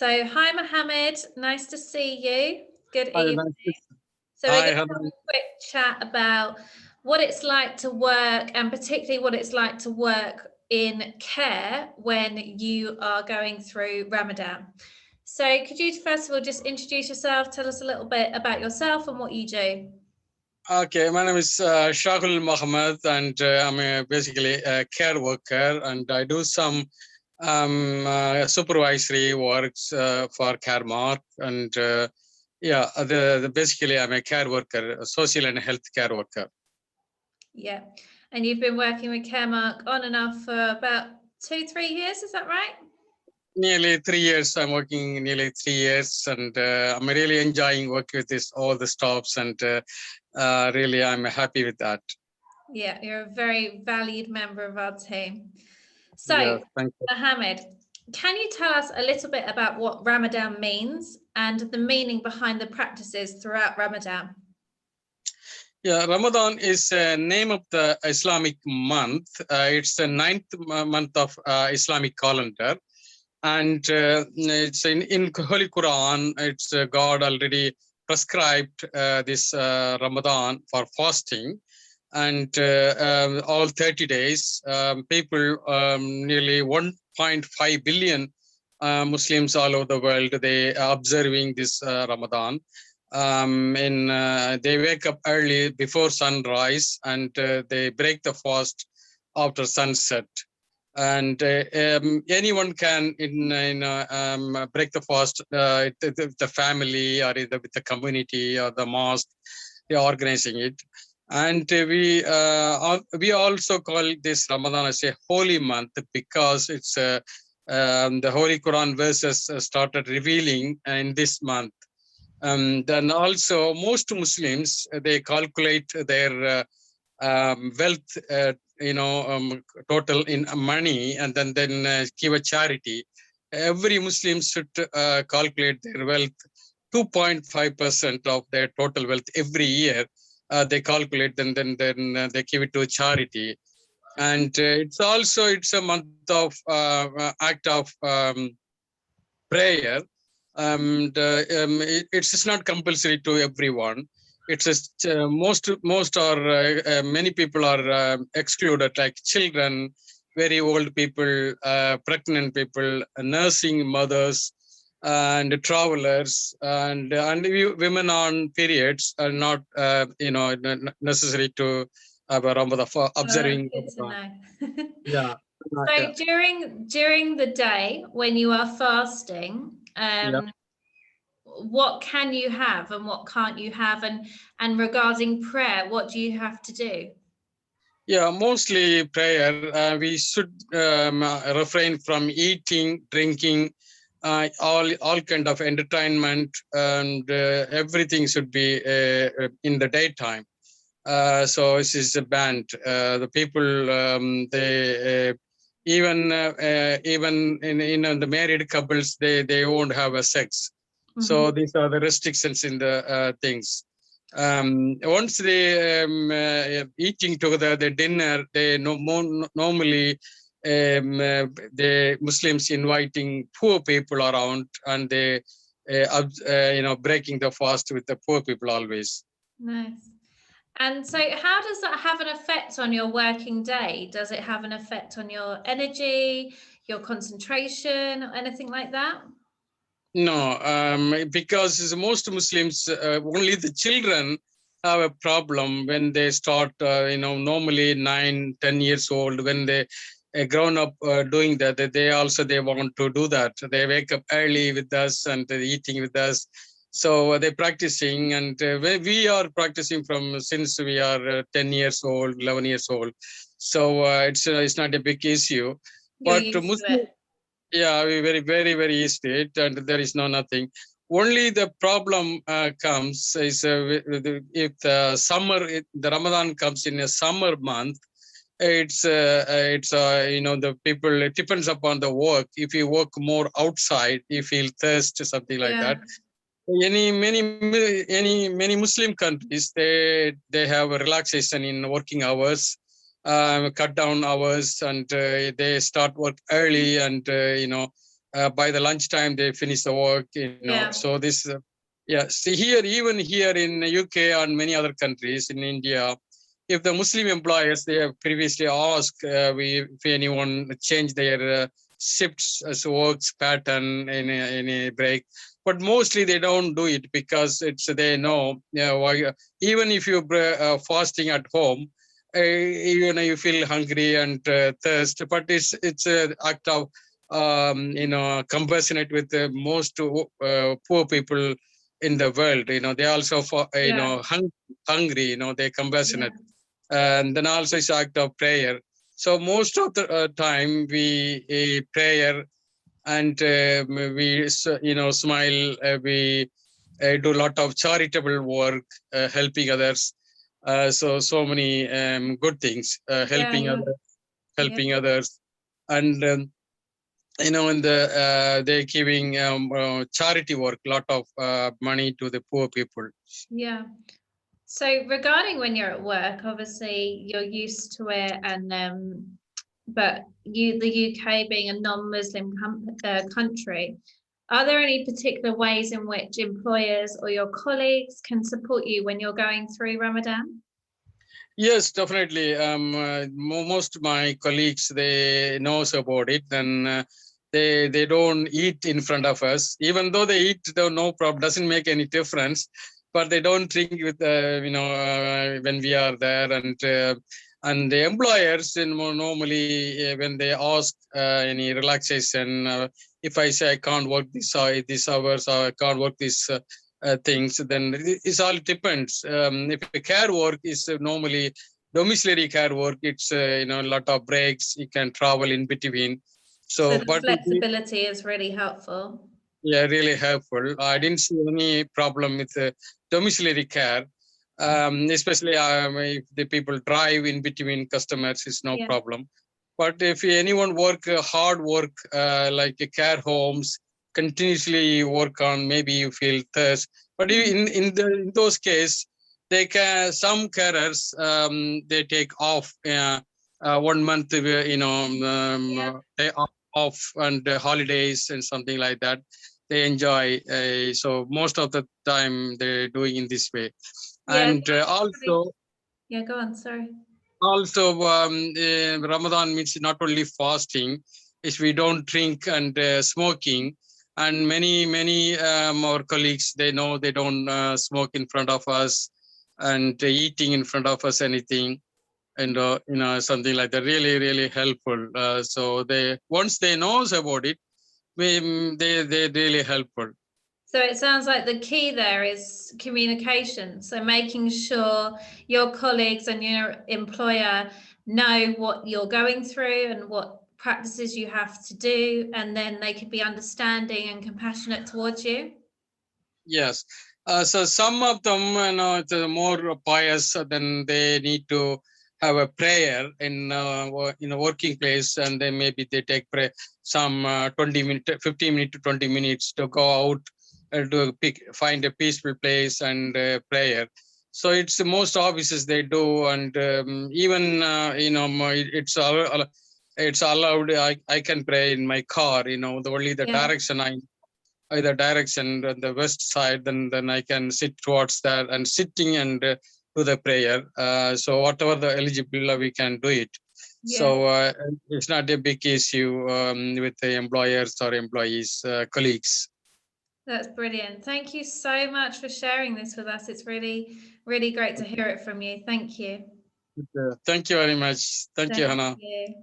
Hi, Mohammed. Nice to see you. Good Hi, evening. So we're hi, going to have a quick chat about what it's like to work, and particularly what it's like to work in care when you are going through Ramadan. So could you first of all just introduce yourself, tell us a little bit about yourself and what you do? Okay, my name is Shahul Mohammed, and I'm basically a care worker, and I do some supervisory works for CareMark, and basically I'm a care worker, a social and health care worker. Yeah, and you've been working with CareMark on and off for about 2-3 years, is that right? Nearly 3 years. I'm working nearly 3 years, and I'm really enjoying working with all the staffs, and really I'm happy with that. Yeah, you're a very valued member of our team. So, Yes, thank you. Mohammed, can you tell us a little bit about what Ramadan means and the meaning behind the practices throughout Ramadan? Yeah, Ramadan is the name of the Islamic month. It's the ninth month of Islamic calendar. And it's in Holy Quran, it's God already prescribed this Ramadan for fasting. And all 30 days, people, nearly 1.5 billion Muslims all over the world, they are observing this Ramadan. They wake up early before sunrise, and they break the fast after sunset. And anyone can break the fast, the family or either with the community or the mosque, they are organizing it. And we also call this Ramadan as a holy month because it's the Holy Quran verses started revealing in this month. Then also most Muslims, they calculate their wealth, total in money, and then give a charity. Every Muslim should calculate their wealth, 2.5% of their total wealth every year. They calculate, then they give it to a charity. And it's a month of act of prayer. It's not compulsory to everyone. It's just most are many people are excluded, like children, very old people, pregnant people, nursing mothers, and travelers, and women on periods are not necessary to have a Ramadan for observing Good to Ramadan. know. Yeah. So during the day when you are fasting, Yeah. what can you have and what can't you have, and regarding prayer, what do you have to do? Yeah, mostly prayer. We should refrain from eating, drinking, all kind of entertainment, and everything should be in the daytime. So this is banned. The people, they even in the married couples, they won't have a sex. So these are the restrictions in the things. Once they eating together, the dinner, they normally the Muslims inviting poor people around, and they breaking the fast with the poor people always. Nice. And so how does that have an effect on your working day? Does it have an effect on your energy, your concentration, or anything like that? No, because most Muslims, only the children have a problem when they start, normally 9, 10 years old, when they grown up doing that, they want to do that. They wake up early with us and they're eating with us. So they're practicing, and we are practicing from since we are 10 years old, 11 years old. So it's not a big issue. You're But used to Muslim, it. yeah, we very very used to it, and there is nothing. Only the problem comes is if the the Ramadan comes in a summer month. The people, it depends upon the work. If you work more outside, you feel thirst, something like that. Many Muslim countries, they have a relaxation in working hours, cut down hours, and they start work early, and by the lunchtime they finish the work, Yeah. So this, yeah. See here, even here in the UK and many other countries in India, if the Muslim employers, they have previously asked if anyone change their shifts as works pattern in a break, but mostly they don't do it because they know, why, even if you fasting at home, you feel hungry and thirst, but it's an act of compassionate with the most poor people in the world. They also hungry. They're compassionate, and then also it's act of prayer. So most of the time we prayer, and we smile. We do a lot of charitable work, helping others. So many good things, helping others, and in they're giving charity work, lot of money to the poor people. Yeah. So regarding when you're at work, obviously you're used to it, and but the UK being a non-Muslim country, are there any particular ways in which employers or your colleagues can support you when you're going through Ramadan? Yes, definitely. Most of my colleagues, they knows about it, and they don't eat in front of us. Even though they eat, though, no problem, doesn't make any difference. But they don't drink with when we are there, and the employers, normally when they ask any relaxation, if I say I can't work this hours, or I can't work this. Things, then it all depends. If a care work is normally domiciliary care work, it's a lot of breaks, you can travel in between. So the But flexibility is really helpful. yeah, really helpful. I didn't see any problem with domiciliary care, especially if the people drive in between customers, it's no problem. But if anyone work hard work, like care homes, continuously work on, maybe you feel thirst. But in those cases, some carers, they take off 1 month, they off, and holidays and something like that. They enjoy. So most of the time they're doing in this way, and also. Yeah, go on. Sorry. Also, Ramadan means not only fasting, is we don't drink and smoking. And many our colleagues, they know they don't smoke in front of us, and eating in front of us anything, and something like that. Really helpful. So once they knows about it, they really helpful. So it sounds like the key there is communication. So making sure your colleagues and your employer know what you're going through and what practices you have to do, and then they can be understanding and compassionate towards you. Yes. So some of them, it's more pious, then they need to have a prayer in a working place, and then maybe they take some 20 minutes, 15 minutes to 20 minutes to go out to find a peaceful place and prayer. So it's most offices they do, and even it's allowed. I can pray in my car. The direction either direction on the west side, then I can sit towards that and sitting and do the prayer. So whatever the eligible, we can do it. So it's not a big issue with the employers or employees, colleagues. That's brilliant. Thank you so much for sharing this with us. It's really great to hear it from you. Thank you. Thank you very much. Thank you, Hannah. You.